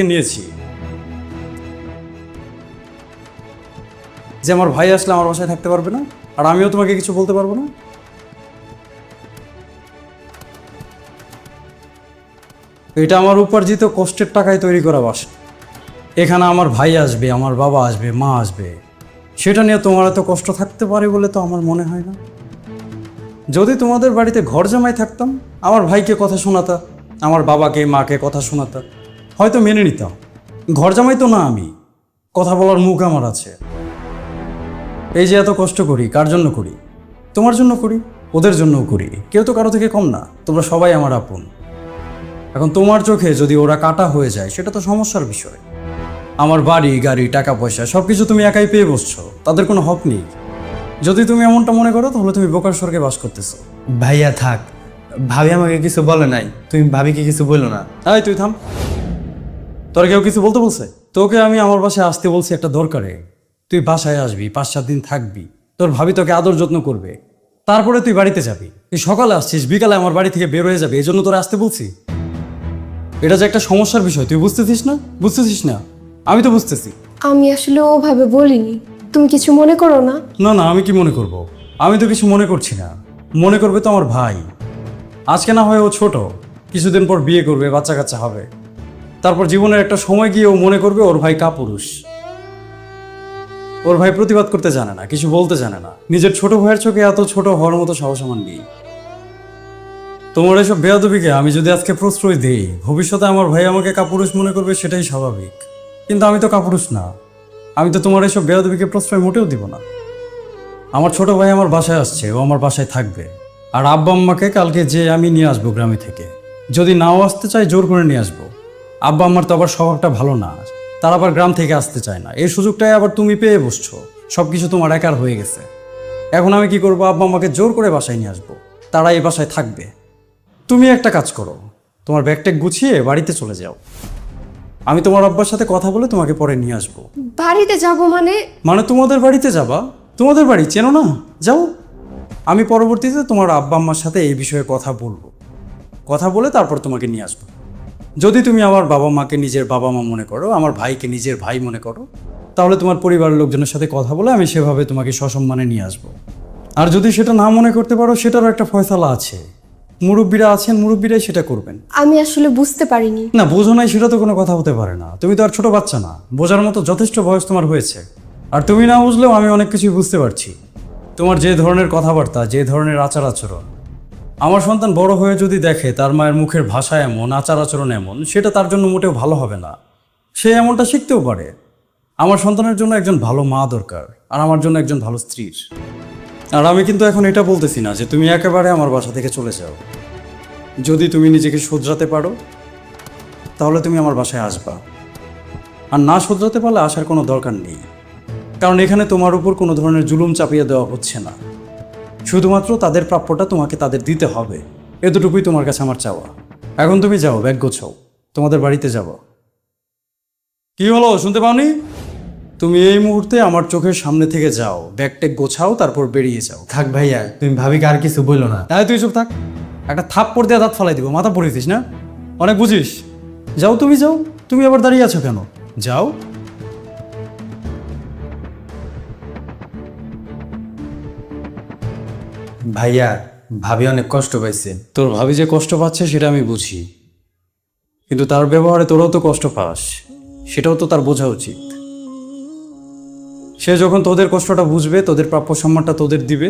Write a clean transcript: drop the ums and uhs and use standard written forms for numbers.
নিয়েছি যে আমার ভাই আসলে আমার বাসায় থাকতে পারবে না, আর আমিও তোমাকে কিছু বলতে পারবো না। এটা আমার উপার্জিত কষ্টের টাকায় তৈরি করা বাসা। এখানে আমার ভাই আসবে, আমার বাবা আসবে, মা আসবে, সেটা নিয়ে তোমার এত কষ্ট থাকতে পারে বলে তো আমার মনে হয় না। যদি তোমাদের বাড়িতে ঘর জামাই থাকতাম, আমার ভাইকে কথা শোনাতা, আমার বাবাকে মাকে কথা শোনাতা, হয়তো মেনে নিতাম। ঘর জামাই তো না আমি, কথা বলার মুখ আমার আছে। এই যে এত কষ্ট করি, কার জন্য করি? তোমার জন্য করি, ওদের জন্যও করি। কেউ তো কারো থেকে কম না, তোমরা সবাই আমার আপন। এখন তোমার চোখে যদি ওরা কাটা হয়ে যায়, সেটা তো সমস্যার বিষয়। আমার বাড়ি গাড়ি টাকা পয়সা সব কিছু তুমি একাই পেয়ে বসছো, তাদের কোনো হক নেই। যদি তুমি এমনটা মনে করো, তাহলে তুমি বোকার স্বর্গে বাস করতেছো। ভাইয়া থাক, ভাবি আমাকে কিছু বলে নাই, তুমি ভাবিকে কিছু বললো না। এই তুই থাম। তোর কেউ কিছু বলতে বলছে? তোকে আমি আমার বাসায় আসতে বলছি একটা দরকারে। তুই বাসায় আসবি, 5-7 দিন থাকবি, তোর ভাবি তোকে আদর যত্ন করবে, তারপরে তুই বাড়িতে যাবি। তুই সকালে আসছিস, বিকালে আমার বাড়ি থেকে বের হয়ে যাবে, এই জন্য তোরা আসতে বলছি। এটা যে একটা সমস্যার বিষয়, তুই বুঝতেছিস না? বুঝতেছিস না? আমি তো বুঝতেছি। আমি আসলে ওভাবে বলিনি, তুমি কিছু মনে করো না। না না, আমি কি মনে করব? আমি তো কিছু মনে করছি না। মনে করবে তো আমার ভাই। আজকে না হয় ও ছোট, কিছুদিন পর বিয়ে করবে, বাচ্চা কাচ্চা হবে, তারপর জীবনের একটা সময় গিয়ে ও মনে করবে ওর ভাই কাপুরুষ। ওর ভাই প্রতিবাদ করতে জানে না, কিছু বলতে জানে না। নিজের ছোট ভাইয়ের চোখে এত ছোট হওয়ার মতো সাহস আমার নেই। তোমার এসব বেয়াদবিকে আমি যদি আজকে প্রশ্রয় দিই, ভবিষ্যতে আমার ভাই আমাকে কাপুরুষ মনে করবে, সেটাই স্বাভাবিক। কিন্তু আমি তো কাপুরুষ না। আমি তো তোমার এসব বেয়াদবিকে প্রশ্রয় মোটেও দিব না। আমার ছোট ভাই আমার বাসায় আসছে, ও আমার বাসায় থাকবে। আর আব্বা আম্মাকে কালকে যে আমি নিয়ে আসবো গ্রামে থেকে। যদি নাও আসতে চাই, জোর করে নিয়ে আসবো। আব্বা আম্মার তো আবার স্বভাবটা ভালো না, তারা আবার গ্রাম থেকে আসতে চায় না। এই সুযোগটাই আবার তুমি পেয়ে বসছো, সব কিছু তোমার একার হয়ে গেছে। এখন আমি কি করবো? আব্বা আম্মাকে জোর করে বাসায় নিয়ে আসবো, তারা এই বাসায় থাকবে। তুমি একটা কাজ করো, তোমার ব্যাগট্যাগ গুছিয়ে বাড়িতে চলে যাও। আমি তোমার আব্বার সাথে কথা বলে তোমাকে পরে নিয়ে আসবো। বাড়িতে যাব মানে? মানে তোমাদের বাড়িতে যাবা? তোমাদের বাড়ি চেনো না? যাও। আমি পরবর্তীতে তোমার আব্বা আম্মার সাথে এই বিষয়ে কথা বলবো, কথা বলে তারপর তোমাকে নিয়ে আসবো। যদি তুমি আমার বাবা মাকে নিজের বাবা মা মনে করো, আমার ভাইকে নিজের ভাই মনে করো, তাহলে তোমার পরিবারের লোকজনের সাথে কথা বলে আমি সেভাবে তোমাকে সসম্মানে নিয়ে আসবো। আর যদি সেটা না মনে করতে পারো, সেটারও একটা ফয়সালা আছে। মুরব্বীরা আছেন, মুরব্বীরাই সেটা করবেন। আমি আসলে বুঝতে পারিনি। না, বোঝো নাই সেটা তো কোনো কথা হতে পারে না। তুমি তো আর ছোট বাচ্চা না, বোঝার মতো যথেষ্ট বয়স তোমার হয়েছে। আর তুমি না বুঝলেও আমি অনেক কিছুই বুঝতে পারছি। তোমার যে ধরনের কথাবার্তা, যে ধরনের আচার আচরণ, আমার সন্তান বড় হয়ে যদি দেখে তার মায়ের মুখের ভাষা এমন, আচার আচরণ এমন, সেটা তার জন্য মোটেও ভালো হবে না। সে এমনটা শিখতেও পারে। আমার সন্তানের জন্য একজন ভালো মা দরকার, আর আমার জন্য একজন ভালো স্ত্রীর। আর আমি কিন্তু এখন এটা বলতেছি না যে তুমি একেবারে আমার বাসা থেকে চলে যাও। যদি তুমি নিজেকে শোধরাতে পারো, তাহলে তুমি আমার বাসায় আসবা। আর না শোধরাতে পারলে আসার কোনো দরকার নেই, কারণ এখানে তোমার উপর কোনো ধরনের জুলুম চাপিয়ে দেওয়া হচ্ছে না। শুধুমাত্র তাদের প্রাপ্যটা তোমাকে তাদের দিতে হবে, এতটুকুই তোমার কাছে আমার চাওয়া। এখন তুমি যাও, ব্যাগ গোছাও, তোমাদের বাড়িতে যাবো। কি হলো, শুনতে পাওনি? তুমি এই মুহূর্তে আমার চোখের সামনে থেকে যাও, ব্যাগটেক গোছাও, তারপর বেরিয়ে যাও। থাক ভাইয়া, তুমি ভাবিকে আর কিছু বললো না। তাই তুই চুপ থাক, একটা থাপ্পড় দিয়ে দাঁত ফালাই দিব। মাথা পড়েছিস না? অনেক বুঝিস। যাও, তুমি যাও। তুমি আবার দাঁড়িয়ে আছো কেন? যাও। ভাইয়া, ভাবি অনেক কষ্ট পাইছে। তোর ভাবি যে কষ্ট পাচ্ছে সেটা আমি বুঝি, কিন্তু তার ব্যবহারে তোরাও তো কষ্ট পাস, সেটাও তো তার বোঝা উচিত। সে যখন তোদের কষ্টটা বুঝবে, তোদের প্রাপ্য সম্মানটা তোদের দিবে,